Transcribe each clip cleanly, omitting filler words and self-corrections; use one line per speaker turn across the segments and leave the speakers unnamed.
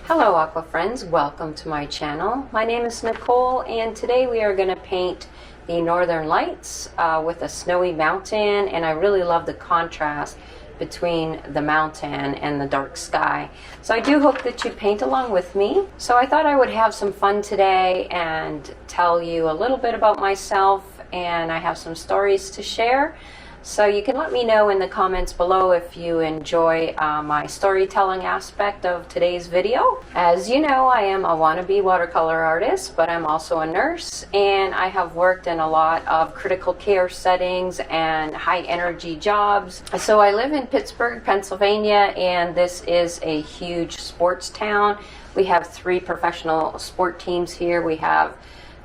Hello Aqua Friends, welcome to my channel. My name is Nicole and today we are going to paint the Northern Lights with a snowy mountain, and I really love the contrast between the mountain and the dark sky. So I do hope that you paint along with me. So I thought I would have some fun today and tell you a little bit about myself, and I have some stories to share. So you can let me know in the comments below if you enjoy my storytelling aspect of today's video. As you know, I am a wannabe watercolor artist, but I'm also a nurse, and I have worked in a lot of critical care settings and high energy jobs. So I live in Pittsburgh, Pennsylvania, and this is a huge sports town. We have 3 professional sport teams here. We have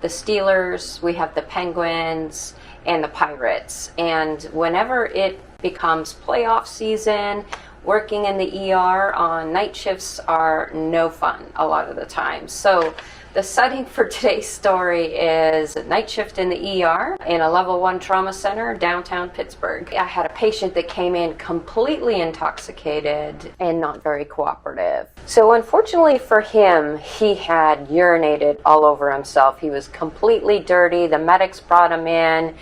the Steelers, we have the Penguins, and the Pirates. And whenever it becomes playoff season, working in the ER on night shifts are no fun a lot of the time. So the setting for today's story is a night shift in the ER in a level 1 trauma center downtown Pittsburgh. I had a patient that came in completely intoxicated and not very cooperative. So unfortunately for him, he had urinated all over himself. He was completely dirty. The medics brought him in.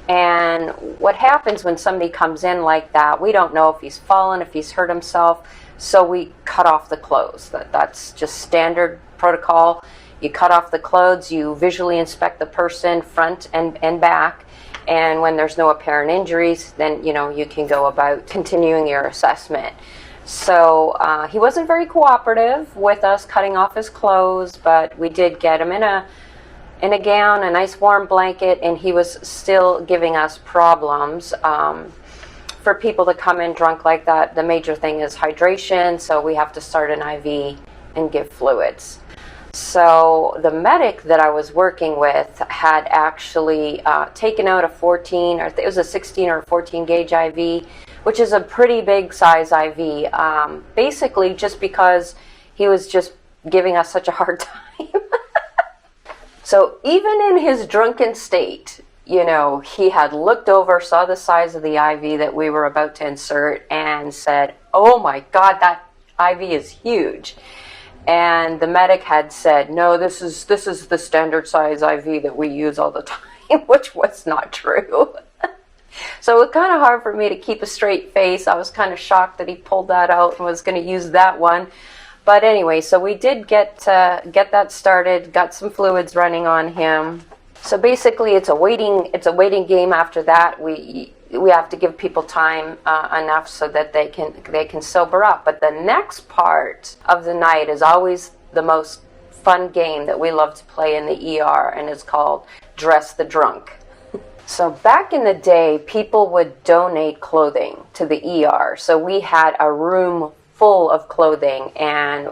And what happens when somebody comes in like that, we don't know if he's fallen, if he's hurt himself, so we cut off the clothes. That's just standard protocol. You cut off the clothes, you visually inspect the person front and back, and when there's no apparent injuries, then you can go about continuing your assessment. So he wasn't very cooperative with us cutting off his clothes, but we did get him in a gown, a nice warm blanket, and he was still giving us problems. For people to come in drunk like that, the major thing is hydration, so we have to start an IV and give fluids. So the medic that I was working with had actually taken out a 14, or it was a 16 or 14 gauge IV, which is a pretty big size IV, basically just because he was just giving us such a hard time. So even in his drunken state, he had looked over, saw the size of the IV that we were about to insert, and said, "Oh my God, that IV is huge." And the medic had said, "No, this is the standard size IV that we use all the time," which was not true. So it was kind of hard for me to keep a straight face. I was kind of shocked that he pulled that out and was going to use that one. But anyway, so we did get that started, got some fluids running on him. So basically it's a waiting game after that. We have to give people time enough so that they can sober up. But the next part of the night is always the most fun game that we love to play in the ER, and it's called Dress the Drunk. So back in the day, people would donate clothing to the ER. So we had a room full of clothing, and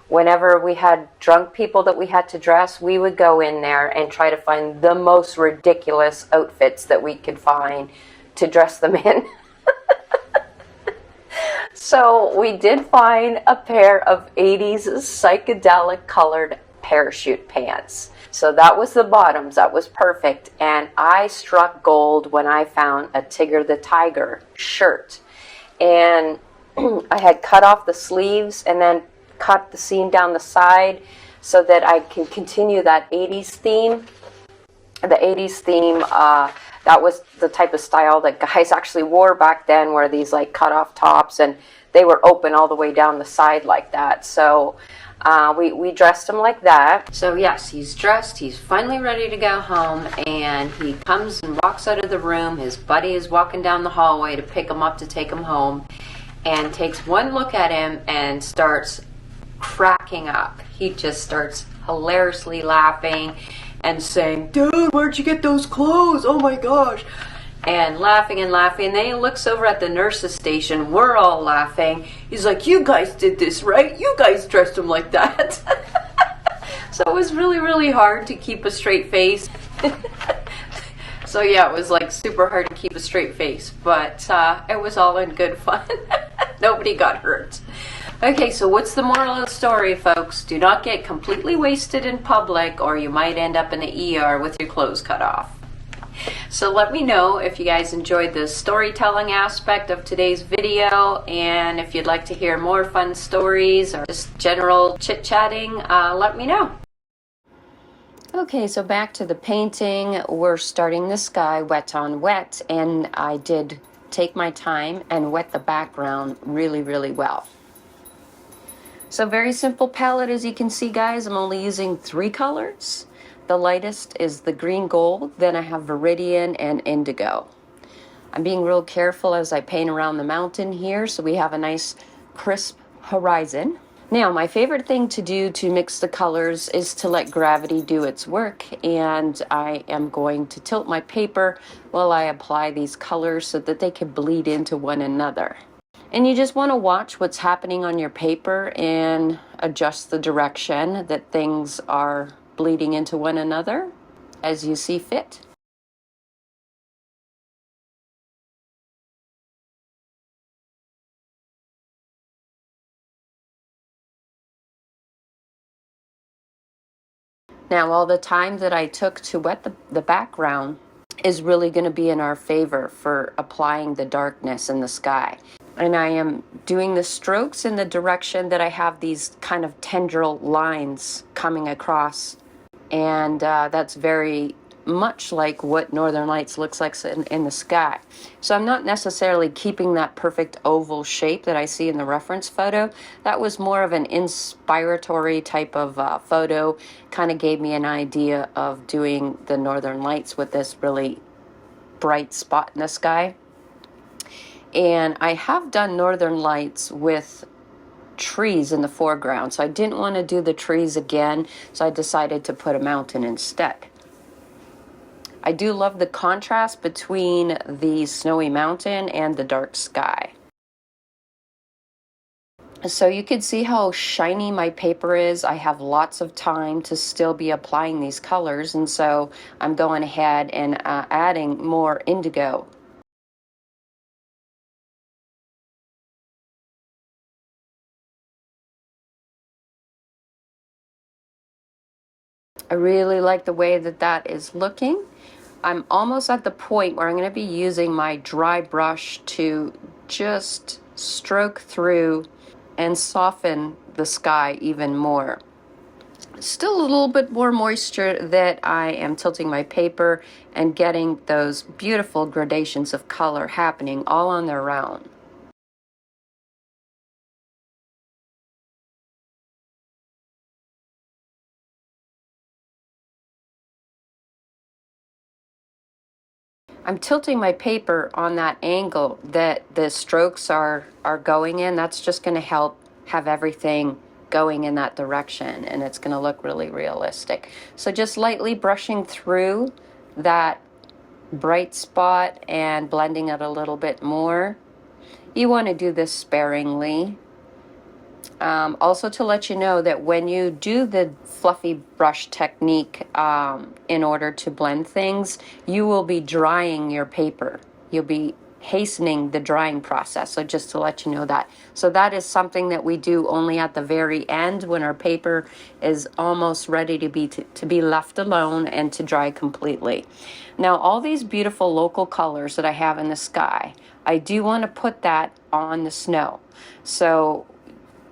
whenever we had drunk people that we had to dress, we would go in there and try to find the most ridiculous outfits that we could find to dress them in. So we did find a pair of 80s psychedelic colored parachute pants. So that was the bottoms, that was perfect. And I struck gold when I found a Tigger the Tiger shirt. And I had cut off the sleeves and then cut the seam down the side so that I can continue that 80s theme. The 80s theme, that was the type of style that guys actually wore back then, where these like cut off tops, and they were open all the way down the side like that. So we dressed him like that. So yes, he's dressed, he's finally ready to go home, and he comes and walks out of the room. His buddy is walking down the hallway to pick him up to take him home, and takes one look at him and starts cracking up. He just starts hilariously laughing and saying, "Dude, where'd you get those clothes? Oh my gosh." And laughing and laughing. And then he looks over at the nurse's station. We're all laughing. He's like, "You guys did this, right? You guys dressed him like that." So it was really, really hard to keep a straight face. So yeah, it was like super hard to keep a straight face, but it was all in good fun. Nobody got hurt. Okay, so what's the moral of the story, folks? Do not get completely wasted in public, or you might end up in the ER with your clothes cut off. So let me know if you guys enjoyed the storytelling aspect of today's video, and if you'd like to hear more fun stories or just general chit-chatting, let me know. Okay, so back to the painting. We're starting the sky wet on wet, and I did take my time and wet the background really, really well. So very simple palette, as you can see, guys. I'm only using 3 colors. The lightest is the green gold, then I have Viridian and Indigo. I'm being real careful as I paint around the mountain here so we have a nice crisp horizon. Now, my favorite thing to do to mix the colors is to let gravity do its work, and I am going to tilt my paper while I apply these colors so that they can bleed into one another. And you just want to watch what's happening on your paper and adjust the direction that things are bleeding into one another as you see fit. Now, all the time that I took to wet the background is really going to be in our favor for applying the darkness in the sky. And I am doing the strokes in the direction that I have these kind of tendril lines coming across. And that's very much like what Northern Lights looks like in the sky. So I'm not necessarily keeping that perfect oval shape that I see in the reference photo. That was more of an inspiratory type of photo. Kind of gave me an idea of doing the Northern Lights with this really bright spot in the sky. And I have done Northern Lights with trees in the foreground, so I didn't want to do the trees again, so I decided to put a mountain instead. I do love the contrast between the snowy mountain and the dark sky. So you can see how shiny my paper is. I have lots of time to still be applying these colors, and so I'm going ahead and adding more indigo. I really like the way that that is looking. I'm almost at the point where I'm going to be using my dry brush to just stroke through and soften the sky even more. Still a little bit more moisture that I am tilting my paper and getting those beautiful gradations of color happening all on their own. I'm tilting my paper on that angle that the strokes are going in. That's just going to help have everything going in that direction, and it's going to look really realistic. So just lightly brushing through that bright spot and blending it a little bit more. You want to do this sparingly. Also to let you know that when you do the fluffy brush technique in order to blend things, you will be drying your paper. You'll be hastening the drying process, so just to let you know that. So that is something that we do only at the very end when our paper is almost ready to be left alone and to dry completely. Now, all these beautiful local colors that I have in the sky, I do want to put that on the snow. So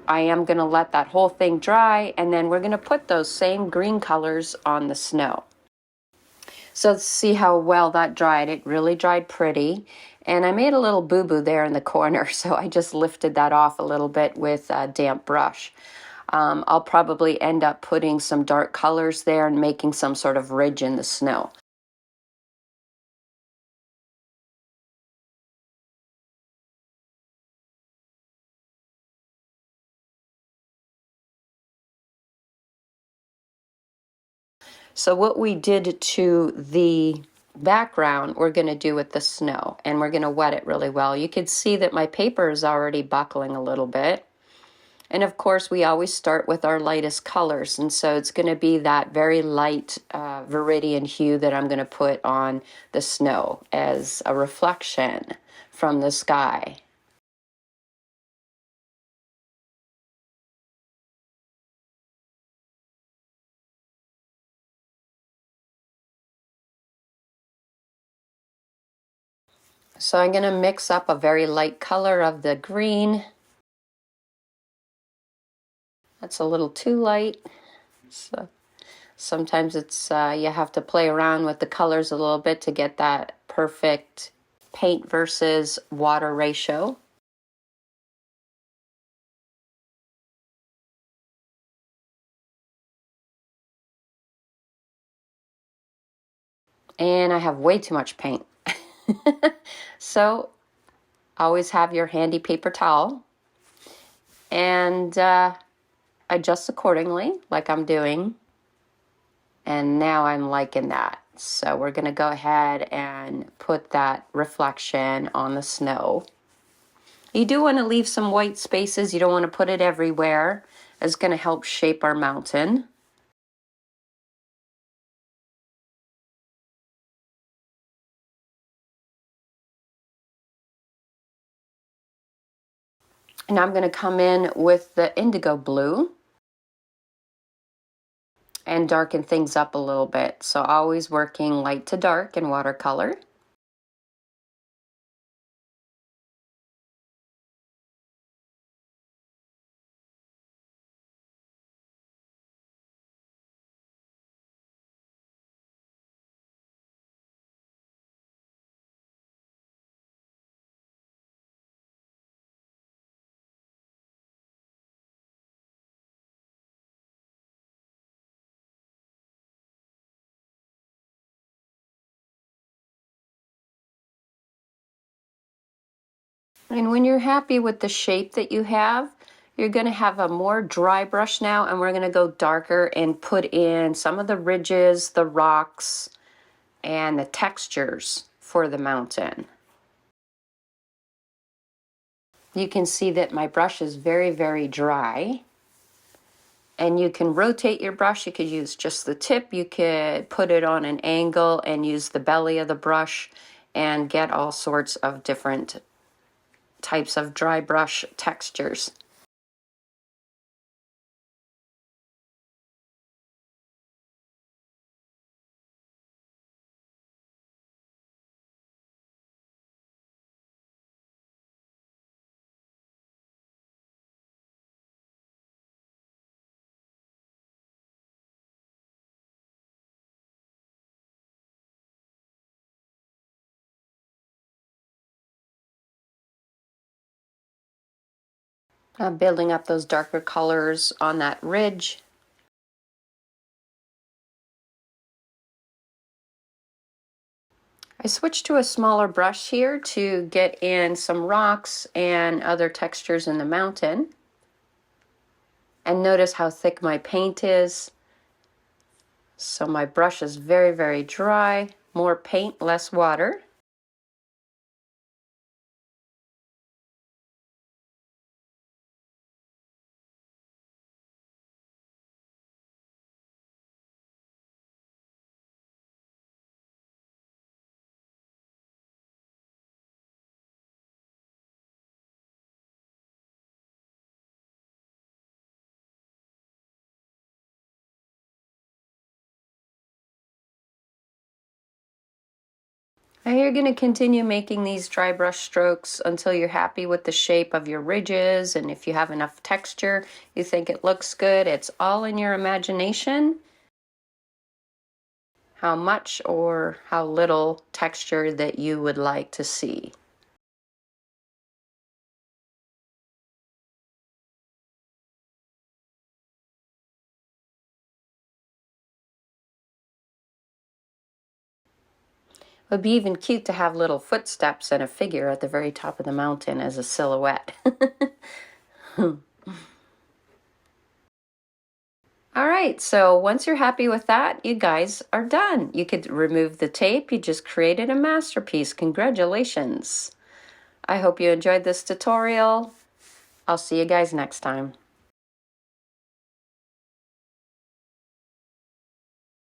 I am going to let that whole thing dry, and then we're going to put those same green colors on the snow. So see how well that dried. It really dried pretty. And I made a little boo-boo there in the corner, so I just lifted that off a little bit with a damp brush. I'll probably end up putting some dark colors there and making some sort of ridge in the snow. So what we did to the background, we're going to do with the snow, and we're going to wet it really well. You can see that my paper is already buckling a little bit. And of course, we always start with our lightest colors, and so it's going to be that very light viridian hue that I'm going to put on the snow as a reflection from the sky. So I'm going to mix up a very light color of the green. That's a little too light. So sometimes it's you have to play around with the colors a little bit to get that perfect paint versus water ratio. And I have way too much paint. So always have your handy paper towel and adjust accordingly like I'm doing. And now I'm liking that. So we're going to go ahead and put that reflection on the snow. You do want to leave some white spaces. You don't want to put it everywhere. It's going to help shape our mountain. And I'm going to come in with the indigo blue and darken things up a little bit. So always working light to dark in watercolor. And when you're happy with the shape that you have, you're going to have a more dry brush now, and we're going to go darker and put in some of the ridges, the rocks, and the textures for the mountain. You can see that my brush is very, very dry. And you can rotate your brush. You could use just the tip. You could put it on an angle and use the belly of the brush and get all sorts of different types of dry brush textures. Building up those darker colors on that ridge. I switched to a smaller brush here to get in some rocks and other textures in the mountain. And notice how thick my paint is. So my brush is very, very dry. More paint, less water. And you're going to continue making these dry brush strokes until you're happy with the shape of your ridges, and if you have enough texture, you think it looks good. It's all in your imagination how much or how little texture that you would like to see. It would be even cute to have little footsteps and a figure at the very top of the mountain as a silhouette. All right, so once you're happy with that, you guys are done. You could remove the tape. You just created a masterpiece. Congratulations. I hope you enjoyed this tutorial. I'll see you guys next time.